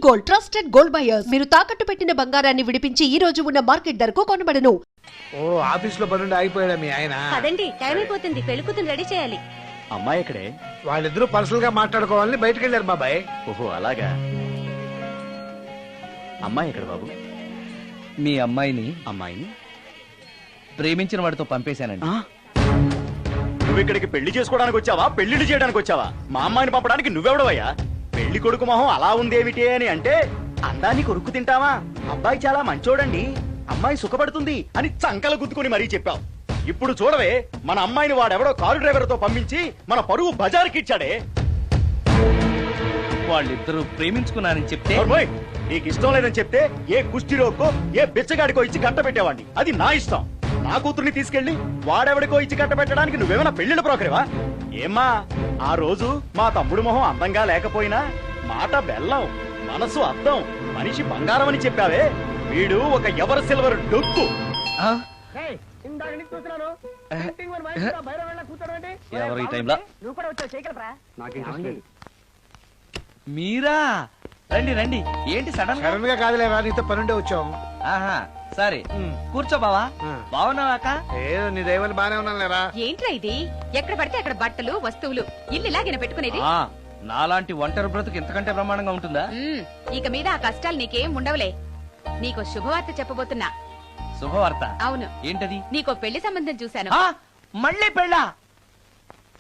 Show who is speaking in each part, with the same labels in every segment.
Speaker 1: Gold trusted gold buyers. మీరు తాకట్టు పెట్టిన బంగారాన్ని విడిపించి ఈ రోజు ఉన్న మార్కెట్ ధరకు కొనబడను.
Speaker 2: ఓ ఆఫీస్ లో పనుండి ఆగిపోయాడా మీ ఆయన?
Speaker 3: పదండి, టైం అయిపోతుంది. పెళ్లి కూతురు రెడీ చేయాలి.
Speaker 4: అమ్మాయి ఎక్కడే?
Speaker 2: వాళ్ళిద్దరూ పర్సనల్ గా మాట్లాడుకోవాలని బయటకు వెళ్ళారు బాబాయ్.
Speaker 4: ఓహో అలాగా. అమ్మాయి ఎక్కడ బాబు?
Speaker 5: మీ అమ్మాయిని ప్రేమించిన వాడితో పంపేశానండి.
Speaker 4: నువ్వు ఇక్కడికి పెళ్లి చేసుకోవడానికి వచ్చావా, పెళ్లిళ్ళు చేయడానికి వచ్చావా? మా అమ్మాయిని పంపడానికి నువ్వెవడవయ్యా? పెళ్లి కొడుకు మొహం అలా ఉందేమిటి అని అంటే అందాన్ని కొరుక్కు తింటావా? అబ్బాయి చాలా మంచోడండి, అమ్మాయి సుఖపడుతుంది అని చంకలు గుద్దుకుని మరీ చెప్పావు. ఇప్పుడు చూడవే, మన అమ్మాయిని వాడెవడో కారు డ్రైవర్ తో పంపించి మన పరువు బజార్కి ఇచ్చాడే.
Speaker 5: వాళ్ళిద్దరూ ప్రేమించుకున్నారని చెప్తే
Speaker 4: నీకు ఇష్టం లేదని చెప్తే ఏ కుష్టిరోకో ఏ బిచ్చగాడికో ఇచ్చి కట్ట పెట్టేవాడిని. అది నా ఇష్టం. నా కూతుర్ని తీసుకెళ్లి వాడెవడికో ఇచ్చి కట్ట పెట్టడానికి నువ్వేమైనా పెళ్లిళ్ళ బ్రోకరేవా? ఏమ్మా, ఆ రోజు మా తమ్ముడు మొహం అందంగా లేకపోయినా మాట బెల్లం, మనసు అద్దం, మనిషి బంగారం అని చెప్పావే. వీడు ఒక ఎవరు సిల్వర్ డొక్కు.
Speaker 5: ఎవరు ఈ టైంలో? మీరా? రండి రండి. ఏంటి సడన్
Speaker 2: గా కాదులేరా, నీతో పనుండే వచ్చాం.
Speaker 5: ఆహా సరే కూర్చో బావా. బాగున్నావాక?
Speaker 2: ఏదో నీ దైవాలు బానే ఉన్నాను లేరా.
Speaker 3: ఏంట్రా ఇది? ఎక్కడ పడితే అక్కడ బట్టలు వస్తువులు ఇల్లు ఇలాగైనా పెట్టుకునేది?
Speaker 5: నాలాంటి ఒంటరి బ్రతుకు ఇంతకంటే బ్రహ్మాండంగా ఉంటుందా?
Speaker 3: ఇక మీద ఆ కష్టాలు నీకేం ఉండవులే. నీకో శుభవార్త చెప్పబోతున్నా.
Speaker 5: శుభవార్త?
Speaker 3: అవును.
Speaker 5: ఏంటది?
Speaker 3: నీకో పెళ్లి సంబంధం చూశాను.
Speaker 5: మళ్ళీ పెళ్ళా?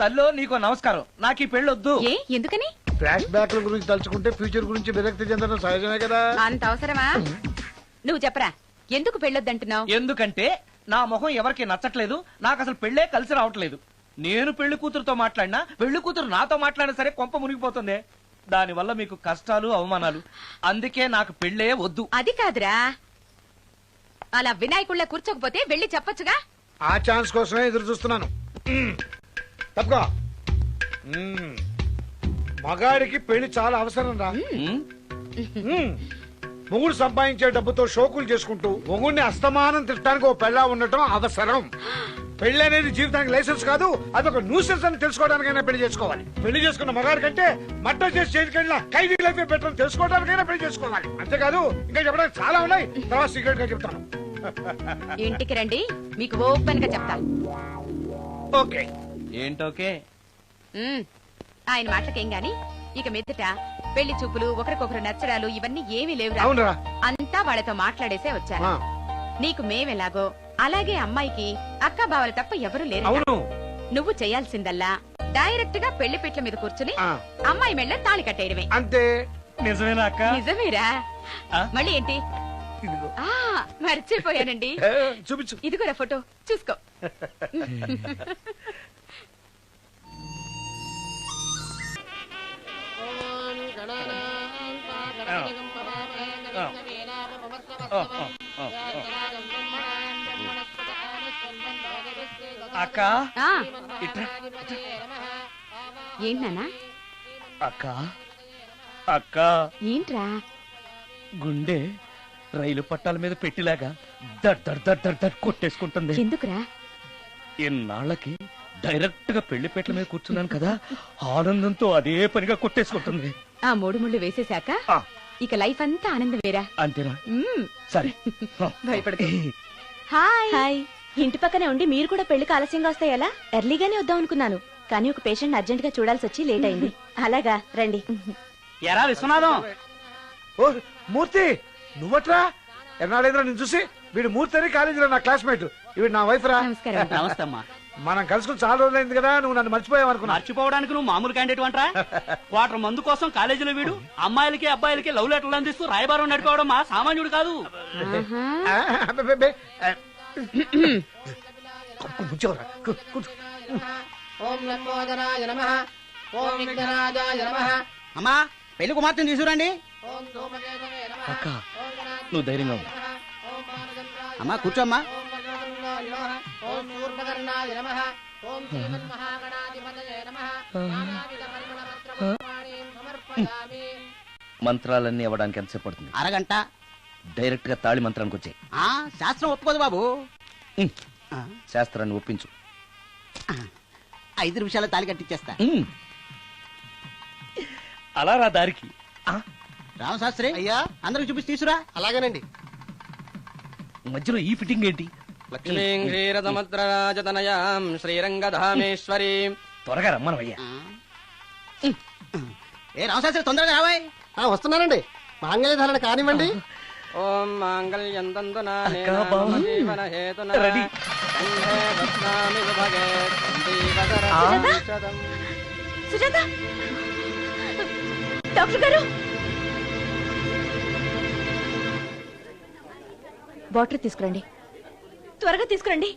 Speaker 5: తల్లో నీకో నమస్కారం, నాకు ఈ పెళ్ళొద్దు.
Speaker 3: ఏ ఎందుకని?
Speaker 2: ఫ్లాష్ బ్యాక్ గురించి తలుచుకుంటే ఫ్యూచర్ గురించి విరక్తి చెందడం సహజమే కదా.
Speaker 3: అంత అవసరమా? నువ్వు చెప్పరా, ఎందుకు పెళ్ళొద్దంటున్నావు?
Speaker 5: ఎందుకంటే నా మొహం ఎవరికి నచ్చట్లేదు, నాకు అసలు పెళ్ళే కలిసి రావట్లేదు. నేను పెళ్లి కూతురుతో మాట్లాడినా, పెళ్లి కూతురు నాతో మాట్లాడినా సరే కొంప మునిగిపోతుంది. దానివల్ల మీకు కష్టాలు అవమానాలు. అందుకే నాకు పెళ్ళే వద్దు.
Speaker 3: అది కాదురా, అలా వినాయకుళ్ళ కూర్చోకపోతే వెళ్ళి చెప్పొచ్చుగా.
Speaker 2: ఆ ఛాన్స్ కోసమే ఎదురు చూస్తున్నాను. తప్పుకో. మగాడికి పెళ్లి చాలా అవసరం రా. మొగుడు సంపాదించే డబ్బుతో షోకులు చేసుకుంటూ మొగుడిని అస్తమానం తిట్టడానికి ఓ పెళ్ళా ఉండటం అవసరం. పెళ్లి అనేది జీవితానికి లైసెన్స్ కాదు, అదొక న్యూసెన్స్ అని తెలుసుకోవడానికైనా పెళ్లి చేసుకోవాలి. పెళ్లి చేసుకున్న మగాడి కంటే మట్ట చేసి చేతికెళ్ళిన ఖైదీ లైఫ్ బెటర్ తెలుసుకోవడానికైనా పెళ్లి చేసుకోవాలి. అంతేకాదు ఇంకా చెప్పడానికి చాలా ఉన్నాయి, తర్వాత సీక్రెట్ గా చెప్తాను.
Speaker 3: ఇంటికి రండి, మీకు ఓపెన్ గా చెప్తా.
Speaker 2: ఓకే.
Speaker 5: ఏంటోకే?
Speaker 3: ఆయన మాటలకేం గాని ఇక మీదట పెళ్లి చూపులు, ఒకరికొకరు నచ్చడాలు ఇవన్నీ ఏమీ లేవు.
Speaker 2: అవునరా,
Speaker 3: అంతా వాళ్ళతో మాట్లాడేసే వచ్చాను. నీకు మేమెలాగో అలాగే అమ్మాయికి అక్క బావలు తప్ప ఎవరు లేరు.
Speaker 2: అవును.
Speaker 3: నువ్వు చేయాల్సిందల్లా డైరెక్ట్ గా పెళ్లి పీటల మీద కూర్చుని అమ్మాయి మెళ్ళ తాళి కట్టేయడమే.
Speaker 2: అంతే.
Speaker 5: నిజమేనా అక్క?
Speaker 3: నిజమేరా. మళ్ళీ ఏంటి? మర్చిపోయానండి.
Speaker 2: చూపించు.
Speaker 3: ఇదిగోరా ఫోటో, చూసుకో.
Speaker 5: అక్క
Speaker 3: ఏంటన్నా?
Speaker 5: అక్క అక్క
Speaker 3: ఏంట్రా?
Speaker 5: గుండె రైలు పట్టాల మీద పెట్టిలాగా దడ్ దడ్ దడ్ దడ్ దడ్ కొట్టేసుకుంటుంది.
Speaker 3: ఎందుకురా?
Speaker 5: ఇన్నాళ్ళకి డైరెక్ట్ గా పెళ్లి పెట్టల మీద కూర్చున్నాను కదా, ఆనందంతో అదే పనిగా కొట్టేసుకుంటుంది.
Speaker 3: ఆ 3 ముళ్ళు వేసేశాక ఇక లైఫ్ అంతా ఆనందం వేరా.
Speaker 5: అంతేనా? సరే.
Speaker 3: భయపడదు.
Speaker 6: Hi hi. ఇంటి పక్కనే ఉండి మీరు కూడా పెళ్లికి ఆలస్యంగా వస్తే ఎలా? ఎర్లీగానే వద్దాం అనుకున్నాను, కానీ ఒక పేషెంట్ అర్జెంట్ గా చూడాల్సి వచ్చి లేట్ అయింది. అలాగా రండి.
Speaker 5: ఎరా విశ్వనాథం.
Speaker 2: ఓ మూర్తి, నువ్వట్రా? ఎన్నాడైందిరా నేను చూసి. వీడు మూర్తి అని కాలేజీలో నా క్లాస్మేట్, ఇవి నా వైఫ్ రా.
Speaker 3: నమస్కారం.
Speaker 5: నమస్తే అమ్మా.
Speaker 2: మనం కలుసుకుని చాలా రోజులైంది కదా, నువ్వు నన్ను మర్చిపోయావు అనుకున్నా.
Speaker 5: మర్చిపోవడానికి నువ్వు మామూలు క్యాండిడేట్ అంటరా? క్వార్టర్ మందు కోసం కాలేజీలో వీడు అమ్మాయిలకి అబ్బాయిలకి లవ్ లెటర్లు అందిస్తూ రాయబారం నడుకోవడం మా సామాన్యుడు కాదు.
Speaker 7: అమ్మా, పెళ్లి కుమార్తెను తీసుకురండి.
Speaker 5: అక్క నువ్వు ధైర్యంగా ఉంది.
Speaker 7: అమ్మా కూర్చోమ్మా.
Speaker 5: మంత్రాలన్నీ అవ్వడానికి ఎంతసేపు పడుతుంది?
Speaker 7: అరగంట.
Speaker 5: డైరెక్ట్ గా తాళి మంత్రానికి వచ్చాయి.
Speaker 7: శాస్త్రం ఒప్పుకోదు బాబు.
Speaker 5: శాస్త్రాన్ని ఒప్పించు.
Speaker 7: 5 నిమిషాల్లో తాళి కట్టించేస్తా.
Speaker 5: అలా రా దారికి.
Speaker 7: రామశాస్త్రి అయ్యా అందరికి చూపించి తీసురా. అలాగేనండి.
Speaker 5: మధ్యలో ఈ ఫిట్టింగ్ ఏంటి?
Speaker 8: లక్ష్మీం క్షీరసముద్రరాజతనయాం శ్రీరంగధామేశ్వరీం.
Speaker 5: త్వరగా రమ్మనవయ్యా.
Speaker 7: ఏ రామశాస్త్రి తొందరగా రావాయ్.
Speaker 9: వస్తున్నానండి. మాంగళ్య ధారణ కానివ్వండి.
Speaker 8: ఓం మాంగళ్యం తంతునా
Speaker 5: అక్కా, బావ.
Speaker 8: జీవన హేతునా
Speaker 5: రెడీ.
Speaker 8: కంఠే బధ్నామి విభగే సందీపకరం
Speaker 6: సుజాత?
Speaker 8: శతం.
Speaker 6: సుజాత డాక్టర్ గారు, వాటర్ తీసుకురండి, త్వరగా తీసుకురండి.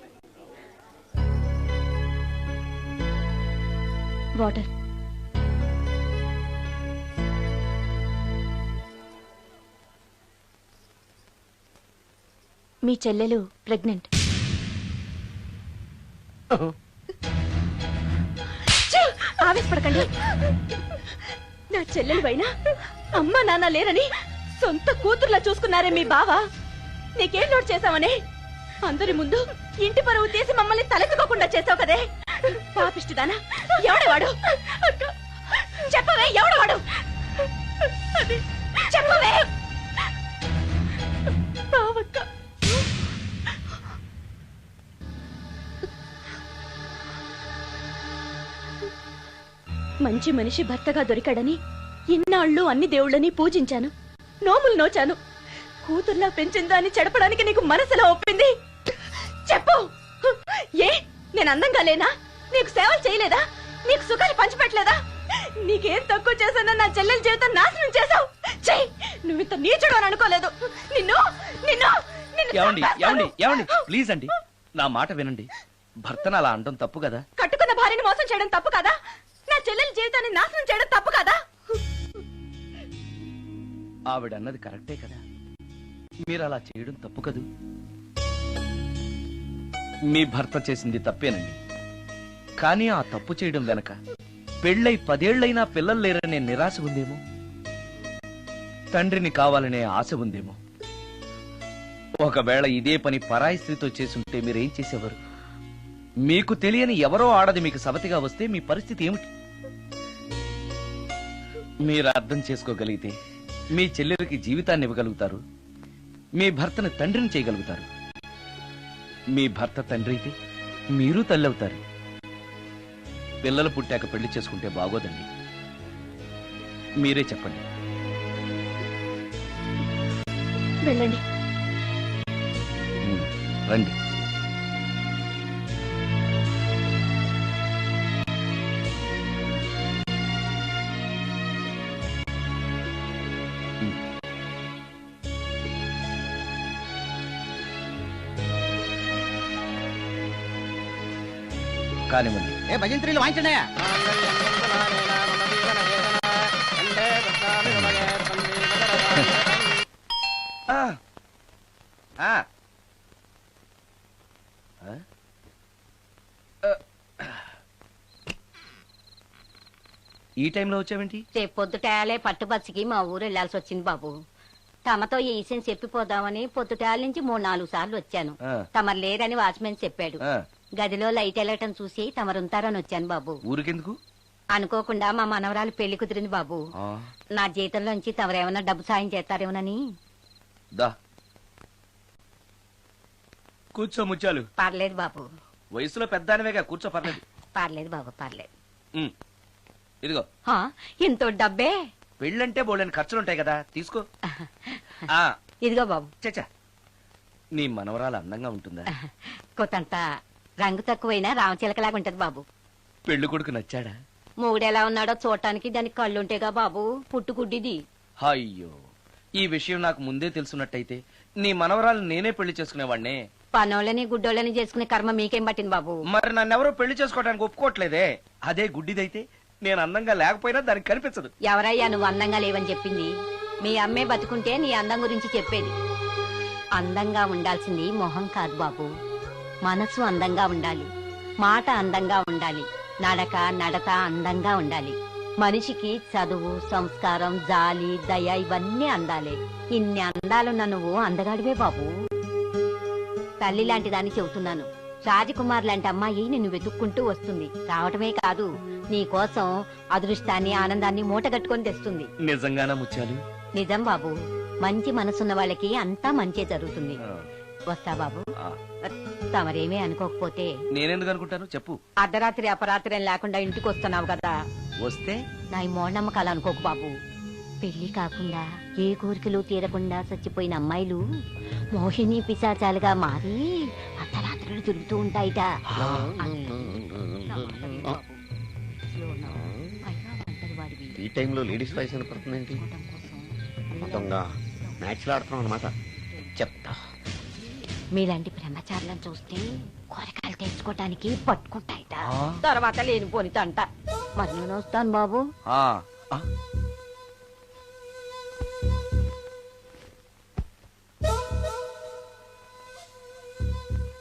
Speaker 6: వాటర్. మీ చెల్లెలు ప్రెగ్నెంట్. ఆవేశపడకండి. నా చెల్లెలు పైన అమ్మ నాన్న లేరని సొంత కూతుర్లా చూసుకున్నారే మీ బావ. నీకేం లోటు చేశావనే అందరి ముందు ఇంటి పరువు తీసి మమ్మల్ని తలెత్తుకోకుండా చేసావు కదే. పాపిష్టిదానా, ఎవడవాడు? చెప్పవే, ఎవడవాడు? చెప్పవే. బావక్క, మంచి మనిషి భర్తగా దొరికాడని ఇన్నాళ్ళు అన్ని దేవుళ్ళని పూజించాను, నోములు నోచాను. కూతుర్లా పెంచిందాన్ని చెడపడానికి నీకు మనసులో ఒప్పింది. చెప్పు, ఏ నేను అందంగా లేనా? నీకు సేవలు చేయలేదా? నీకు సుఖాలు పంచిపెట్టలేదా? నీకేం తక్కువ చేశానో నా చెల్లెల జీవితం నాశనం చేశావు. చెయ్యి, నువ్వు ఇంత నీచుడు అని అనుకోలేదు. నిన్ను నిన్ను నిన్ను
Speaker 5: ఏమండి
Speaker 6: చంపేస్తాను.
Speaker 5: ఏమండి ఏమండి ప్లీజ్ అండి, నా మాట వినండి. భర్తను అలా అనడం తప్పు కదా.
Speaker 6: కట్టుకున్న భార్యని మోసం చేయడం తప్పు కదా? నా చెల్లెల జీవితాన్ని నాశనం చేయడం తప్పు కదా?
Speaker 5: ఆవిడ అన్నది కరెక్టే కదా. మీరు అలా చేయడం తప్పు కదూ. మీ భర్త చేసింది తప్పేనండి. కానీ ఆ తప్పు చేయడం వెనక పెళ్ళై 10 ఏళ్లైనా పిల్లలు లేరనే నిరాశ ఉందేమో, తండ్రిని కావాలనే ఆశ ఉందేమో. ఒకవేళ ఇదే పని పరాయి స్త్రీతో చేసుంటే మీరేం చేసేవారు? మీకు తెలియని ఎవరో ఆడది మీకు సవతిగా వస్తే మీ పరిస్థితి ఏమిటి? మీరు అర్థం చేసుకోగలిగితే మీ చెల్లెలకి జీవితాన్ని ఇవ్వగలుగుతారు, మీ భర్తను తండ్రిని చేయగలుగుతారు. మీ భర్త తండ్రి అయితే మీరు తల్లి అవుతారు. పిల్లలు పుట్టాక పెళ్లి చేసుకుంటే బాగోదండి. మీరే చెప్పండి.
Speaker 6: వెళ్ళండి.
Speaker 5: రండి. కానివ్వండి.
Speaker 7: ఏ భజంత్రీలు వాయించండియా.
Speaker 8: మాంగళ్యం తంతునా మమ జీవన హేతునా కంఠే బధ్నామి విభగే సందీపకరం శతం.
Speaker 5: ఆ. ఆ. ఆ? ఈ టైంలో వచ్చావేంటి?
Speaker 10: రేపు పొద్దుటాలే పట్టుబచ్చికి మా ఊరు వెళ్లాల్సి వచ్చింది బాబు. తమతో ఈ విషయం చెప్పిపోదామని పొద్దుటాల నుంచి 3-4 సార్లు వచ్చాను.
Speaker 5: ఆ.
Speaker 10: తమరు లేరని వాచ్మెన్ చెప్పాడు.
Speaker 5: ఆ.
Speaker 10: గదిలో లైట్ వెళ్ళటం చూసి తమరుంటారని వచ్చాను బాబు.
Speaker 5: ఊరికెందుకు?
Speaker 10: అనుకోకుండా మా మనవరాలు పెళ్లి కుదిరింది బాబు.
Speaker 5: ఆ.
Speaker 10: నా జీతంలోంచి తమరేమన్నా డబ్బు సాయం చేస్తారేమోనని.
Speaker 5: దా కూర్చో ముచ్చాలు.
Speaker 10: పర్లేదు బాబు,
Speaker 5: వయసులో పెద్దానివేగా, కూర్చో. పర్లేదు.
Speaker 10: పర్లేదు బాబు, పర్లేదు.
Speaker 5: ఉమ్. ఇదిగో,
Speaker 10: హా, ఇంతో డబ్బే.
Speaker 5: పెళ్ళంటే బోళ్ళని ఖర్చులుంటాయి కదా, తీసుకో. ఆ.
Speaker 10: ఇదిగో బాబు.
Speaker 5: చచ్చా, నీ మనవరాలు అందంగా ఉంటుందా?
Speaker 10: కొత్తంత రంగు తక్కువైనా రామచిలకలాగా ఉంటది బాబు.
Speaker 5: పెళ్లి కొడుకు నచ్చాడా?
Speaker 10: మూడెలా ఉన్నాడో చూడటానికి దానికి కళ్ళుంటేగా బాబు, పుట్టుకుడ్డిది.
Speaker 5: అయ్యో, ఈ విషయం నాకు ముందే తెలుసున్నట్టయితే నీ మనవరాలు నేనే పెళ్లి చేసుకునేవాడినే.
Speaker 10: పనోళ్ళని గుడ్డోళ్ళని చేసుకునే కర్మ మీకేం పట్టింది బాబు?
Speaker 5: మరి నన్నెవరో పెళ్లి చేసుకోవడానికి ఒప్పుకోవట్లేదే. అదే గుడ్డిదైతే నేను అందంగా లేకపోయినా దానికి కనిపించదు.
Speaker 10: ఎవరయ్యా నువ్వు అందంగా లేవని చెప్పింది? మీ అమ్మే బతుకుంటే నీ అందం గురించి చెప్పేది. అందంగా ఉండాల్సింది మొహం కాదు బాబు, మనసు అందంగా ఉండాలి, మాట అందంగా ఉండాలి, నడక నడత అందంగా ఉండాలి. మనిషికి చదువు, సంస్కారం, జాలి, దయ ఇవన్నీ అందాలే. ఇన్ని అందాలున్న నువ్వు అందగాడివే బాబు. తల్లి లాంటి దాన్ని చెబుతున్నాను. రాజకుమార్ లాంటి అమ్మాయి నిన్ను వెతుక్కుంటూ వస్తుంది. రావటమే కాదు, నీ కోసం అదృష్టాన్ని, ఆనందాన్ని మూటగట్టుకొని తెస్తుంది.
Speaker 5: నిజంగానా ముత్యాలు?
Speaker 10: నిజం బాబు, మంచి మనసున్న వాళ్ళకి అంతా మంచి జరుగుతుంది. వస్తా బాబు. తమరేమీ అనుకోకపోతే.
Speaker 5: నేనెందుకు అనుకుంటాను చెప్పు.
Speaker 10: అర్ధరాత్రి అపరాత్రి అని లేకుండా ఇంటికి వస్తున్నావు కదా,
Speaker 5: వస్తే
Speaker 10: నా ఈ మూఢనమ్మకాలు అనుకోకు బాబు. పెళ్లి కాకుండా ఏ కోరికలు తీరకుండా చచ్చిపోయిన అమ్మాయిలు మోహిని పిశాచాలుగా మారి అర్ధరాత్రులు తిరుగుతూ ఉంటాయిట.
Speaker 7: ఈ టైంలో లేడీస్ వాయిస్ వినపడుతుందేంటి? మొత్తంగా మ్యాచ్లు ఆడుతున్నాం అనమాట. చెప్తా.
Speaker 10: మీలాంటి బ్రహ్మచారులను చూస్తే కోరికలు తెచ్చుకోవటానికి పట్టుకుంటాయిట. తర్వాత లేనిపోని తంట. మరి నేను వస్తాను బాబు.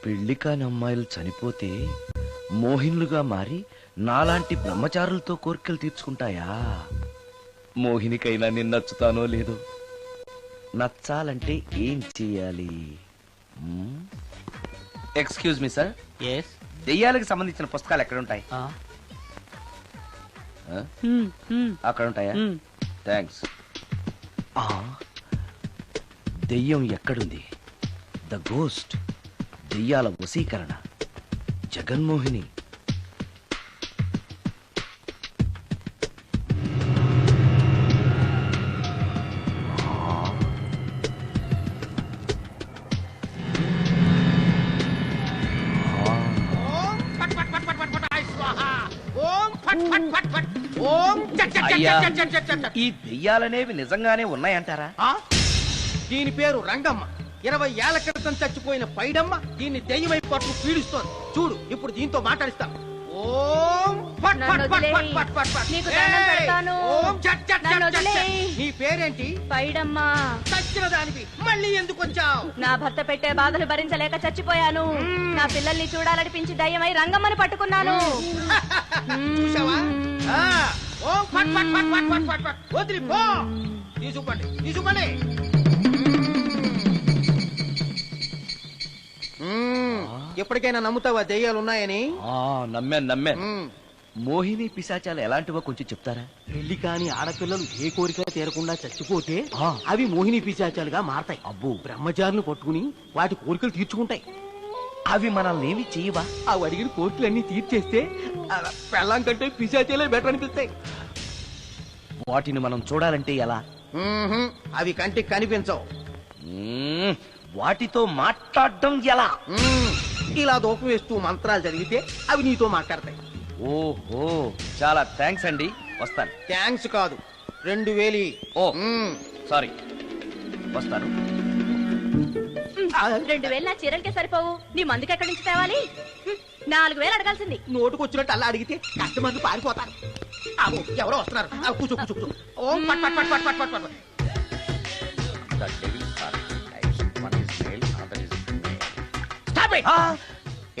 Speaker 5: పెళ్లి కాని అమ్మాయిలు చనిపోతే మోహినులుగా మారి నాలాంటి బ్రహ్మచారులతో కోరికలు తీర్చుకుంటాయా? మోహినికైనా నేను నచ్చుతానో లేదో. నచ్చాలంటే ఏం చెయ్యాలి? Excuse me sir.
Speaker 7: ఎస్.
Speaker 5: దెయ్యాలకు సంబంధించిన పుస్తకాలు ఎక్కడ ఉంటాయి? అక్కడ ఉంటాయా? థ్యాంక్స్. దెయ్యం ఎక్కడుంది? ద గోస్ట్, దెయ్యాల వశీకరణ, జగన్మోహిని. అయ్యా, ఈ దెయ్యాలనేవి నిజంగానే ఉన్నాయంటారా?
Speaker 7: దీని పేరు రంగమ్మ. 20 ఏళ్ల క్రితం చచ్చిపోయిన పైడమ్మ దీన్ని దెయ్యమై పట్టు పీడిస్తోంది. చూడు, ఇప్పుడు దీంతో మాట్లాడిస్తా. ఓం ఫట్ ఫట్ ఫట్ ఫట్ ఫట్ ఫట్ ఫట్.
Speaker 6: నీకు దండం పెడతాను.
Speaker 7: ఓం చట్ చట్
Speaker 6: నన్ను
Speaker 7: చట్ చట్.
Speaker 6: వదిలేయ్.
Speaker 7: నీ పేరేంటి?
Speaker 6: పైడమ్మా.
Speaker 7: చచ్చిన దానివి మళ్ళీ ఎందుకు వచ్చావు?
Speaker 6: నా భర్త పెట్టే బాధలు భరించలేక చచ్చిపోయాను. నా పిల్లల్ని చూడాలనిపించి దయ్యమై రంగమ్మని పట్టుకున్నాను.
Speaker 7: చూసావా? ఓం ఫట్ ఫట్ ఫట్ ఫట్ ఫట్ ఫట్ ఫట్. వదిలి పో. తీసుకుపండి, తీసుకుపండి. ఎప్పటికైనా నమ్ముతావా దెయ్యాలు ఉన్నాయని?
Speaker 5: నమ్మాను. మోహిని పిశాచాలు ఎలాంటివో కొంచెం చెప్తారా?
Speaker 7: పెళ్లి కాని ఆడపిల్లలు ఏ కోరిక తీరకుండా చచ్చిపోతే అవి మోహిని పిశాచాలుగా మారతాయి.
Speaker 5: అబ్బో.
Speaker 7: బ్రహ్మచారులు పట్టుకుని వాటి కోరికలు తీర్చుకుంటాయి.
Speaker 5: అవి మనల్ని ఏమి చెయ్యవా?
Speaker 7: అవి అడిగిన కోరికలన్నీ తీర్చేస్తే పెళ్ళం కంటే పిశాచాలే బెటర్ అనిపిస్తాయి.
Speaker 5: వాటిని మనం చూడాలంటే ఎలా?
Speaker 7: అవి కంటికి కనిపించవు.
Speaker 5: వాటితో మాట్లాడడం ఎలా?
Speaker 7: ఇలా దూపం వేస్తూ మంత్రాలు చదివితే అవి నీతో మాట్లాడతాయి.
Speaker 5: ఓహో, చాలా థ్యాంక్స్ అండి. వస్తాను.
Speaker 7: థ్యాంక్స్ కాదు, 2000.
Speaker 5: ఓ సారీ, వస్తాను.
Speaker 6: 2000 నా చీరలకే సరిపోవు. నీ మందుకి ఎక్కడి నుంచి తేవాలి? 4000 అడగాల్సింది.
Speaker 7: నోటుకు వచ్చినట్టు అలా అడిగితే కస్టమర్లు పారిపోతారు. ఎవరో వస్తున్నారు. కూర్చో కూర్చో కూర్చో. ఓం పట్ పట్ పట్ పట్ పట్ పట్ పట్.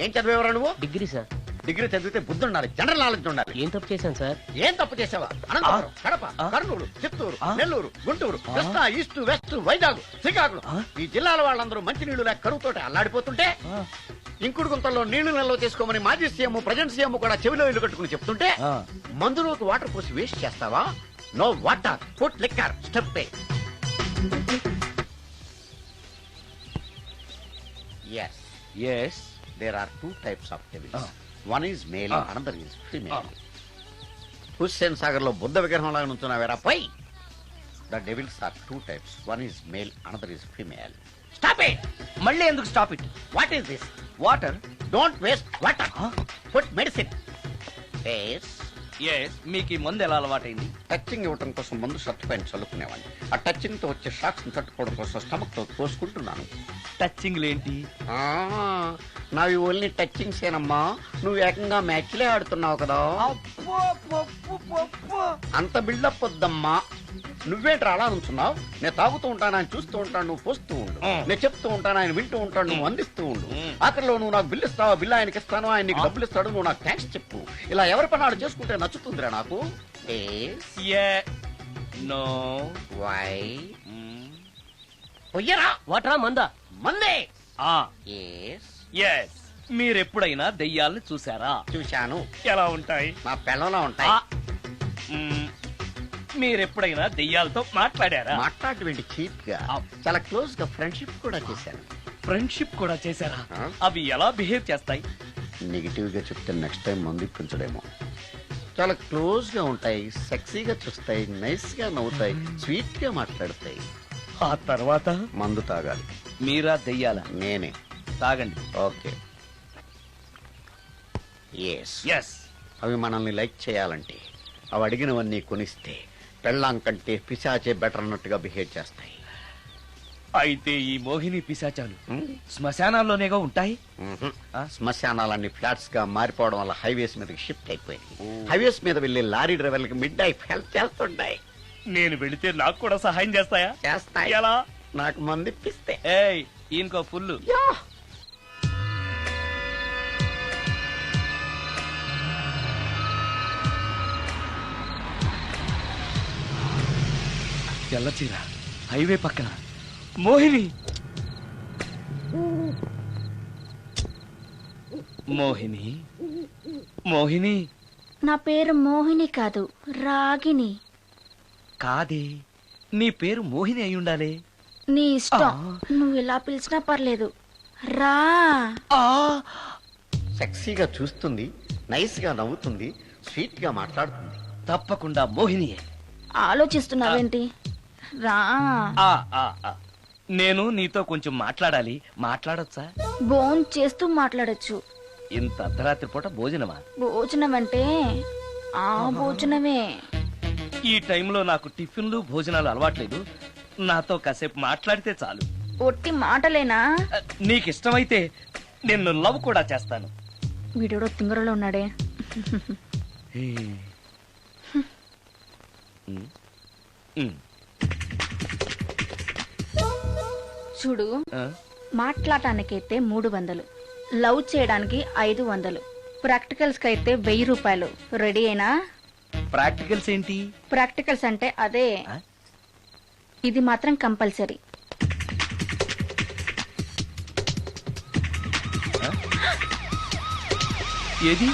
Speaker 8: ఏం చదివేవరా నువ్వు?
Speaker 7: Degree sir.
Speaker 8: డిగ్రీ చదివితే బుద్ధి ఉండాలి, జనరల్ నాలెడ్జ్ ఉండాలి.
Speaker 7: ఏం తప్పు చేశాను సార్?
Speaker 8: ఏం తప్పు చేసావా? అనంతపురం, కడప, కర్నూలు, చిత్తూరు, నెల్లూరు, గుంటూరు, కృష్ణా, ఈస్ట్, వెస్ట్, వైజాగ్, శ్రీకాకుళం, ఈ జిల్లాల వాళ్ళందరూ మంచినీళ్లు లేక కరువుతోటి అల్లాడిపోతుంటే ఇంకుడు గుంతల్లో నీళ్లు నిల్వ చేసుకోమని మాజీ సీఎం, ప్రజెంట్ సీఎం కూడా చెవిలో ఇల్లు కట్టుకుని చెప్తుంటే మందులోకి వాటర్ పోసి వేస్ట్ చేస్తావా? No water, put liquor, step A.
Speaker 5: Yes.
Speaker 8: There are 2 types of devils. One is male, another is female. Hussain Sagar లో బుద్ధ విగ్రహం లాగా నుంచున్నావేరా పై. The devils are 2 types. One is male, another is female. Stop it!
Speaker 5: మళ్ళీ ఎందుకు stop it?
Speaker 8: What is this?
Speaker 5: Water.
Speaker 8: Don't waste water. Put medicine. Yes.
Speaker 5: మీకు ఈ మందు ఎలా అలవాటైంది?
Speaker 8: టచింగ్ ఇవ్వడం కోసం ముందు షర్ట్ పైన చల్లుకునేవాడిని. ఆ టచింగ్ తో వచ్చే షాక్స్ ని తట్టుకోవడం కోసం స్టమక్ తో పోసుకుంటున్నాను.
Speaker 5: టచింగ్ లేంటి?
Speaker 8: నావి ఓన్లీ టచింగ్స్ ఏనమ్మా. నువ్వు ఏకంగా మ్యాచ్లే ఆడుతున్నావు కదా. అంత బిల్డప్ వద్దమ్మా. నువ్వేంట్రా అలా నుంచున్నావు? నేను తాగుతూ ఉంటాను, ఆయన చూస్తూ ఉంటాను, నువ్వు పోస్తూ ఉండు. నేను చెప్తూ ఉంటాను, ఆయన వింటూ ఉంటాడు, నువ్వు అందిస్తూ ఉండు. ఆఖరిలో నువ్వు నాకు బిల్లు ఇస్తావా, బిల్లు ఆయనకి ఇస్తాను, ఆయన నీకు డబ్బులు ఇస్తాడు, నువ్వు నాకు థ్యాంక్స్ చెప్పు. ఇలా ఎవరి పని ఆడు చేసుకుంటే నచ్చుతుందిరా నాకు.
Speaker 5: నో.
Speaker 8: వై? పొయ్యరా.
Speaker 7: వాటరా మందా?
Speaker 8: మందే.
Speaker 5: మీరెప్పుడైనా దెయ్యాలను చూసారా?
Speaker 8: చూశాను.
Speaker 5: ఎలా ఉంటాయి?
Speaker 8: మా పిల్లలా ఉంటాయి.
Speaker 5: మీరెప్పుడైనా దెయ్యాలతో మాట్లాడారా?
Speaker 8: మాట్లాడేటువంటి చీప్ గా చాలా క్లోజ్ గా ఫ్రెండ్షిప్ కూడా చేశాను.
Speaker 5: ఫ్రెండ్షిప్ కూడా చేశారా?
Speaker 8: ఆ?
Speaker 5: అవి ఎలా బిహేవ్ చేస్తాయి?
Speaker 8: నెగిటివ్ గా చెప్తే నెక్స్ట్ టైం మందు ఇప్పించడేమో. చాలా క్లోజ్ గా ఉంటాయి, సెక్సీగా చూస్తాయి, నైస్ గా నవ్వుతాయి, స్వీట్ గా మాట్లాడతాయి.
Speaker 5: ఆ తర్వాత
Speaker 8: మందు తాగాలి.
Speaker 5: మీరా దెయ్యాల?
Speaker 8: నేనే.
Speaker 5: తాగండి.
Speaker 8: ఓకే. ఎస్.
Speaker 5: ఎస్.
Speaker 8: అవి మనల్ని లైక్ చేయాలంటే అవి అడిగినవన్నీ కొనిస్తే పెళ్ళాం కంటే పిశాచే బెటర్ అన్నట్టుగా బిహేవ్ చేస్తాయి.
Speaker 5: అయితే ఈ మోహిని పిశాచాలు శ్మశానాల్లోనేగా ఉంటాయి?
Speaker 8: శ్మశానాలన్నీ ఫ్లాట్స్ గా మారిపోవడం వల్ల హైవేస్ మీదకి షిఫ్ట్ అయిపోయింది. హైవేస్ మీద వెళ్లే లారీ డ్రైవర్లకి మిడ్ నైట్ హెల్ప్ చేస్తుంటాయి.
Speaker 5: నేను వెళితే నాకు కూడా సహాయం చేస్తాయా?
Speaker 8: చేస్తాయి.
Speaker 5: ఎలా?
Speaker 8: నాకు మంది ఇప్పిస్తే.
Speaker 5: ఏయ్, ఈయనకో ఫుల్. తెల్లచీర, హైవే పక్కన మోహిని. మోహిని, మోహిని.
Speaker 6: నా పేరు మోహిని కాదు, రాగిని.
Speaker 5: కాదే, నీ పేరు మోహిని అయి ఉండాలి.
Speaker 6: నీ ఇష్టం, నువ్వు ఇలా పిలిచినా పర్లేదు. రా.
Speaker 8: సెక్సీగా చూస్తుంది, నైస్ గా నవ్వుతుంది, స్వీట్ గా మాట్లాడుతుంది.
Speaker 5: తప్పకుండా మోహినియే.
Speaker 6: ఆలోచిస్తున్నావేంటి? రా.
Speaker 5: నేను నీతో కొంచెం మాట్లాడాలి. మాట్లాడొచ్చా?
Speaker 6: భోజనం చేస్తూ మాట్లాడొచ్చు.
Speaker 5: ఇంత అర్ధరాత్రి పూట భోజనమా?
Speaker 6: భోజనం అంటే ఆ భోజనమే.
Speaker 5: ఈ టైంలో నాకు టిఫిన్లు భోజనాలు అలవాట్లేదు. నాతో కాసేపు మాట్లాడితే చాలు.
Speaker 6: ఒట్టి మాటలేనా?
Speaker 5: నీకిష్టమైతే నిన్ను లవ్ కూడా చేస్తాను.
Speaker 6: వీడెవడో తింగరలో ఉన్నాడే. చూడు, మాట్లాడటానికైతే 300, లవ్ చేయడానికి 500, ప్రాక్టికల్స్ కైతే 1000 రూపాయలు. రెడీ అయినా?
Speaker 5: ప్రాక్టికల్స్ ఏంటి?
Speaker 6: ప్రాక్టికల్స్ అంటే అదే. ఇది మాత్రం కంపల్సరీ.
Speaker 5: ఏది?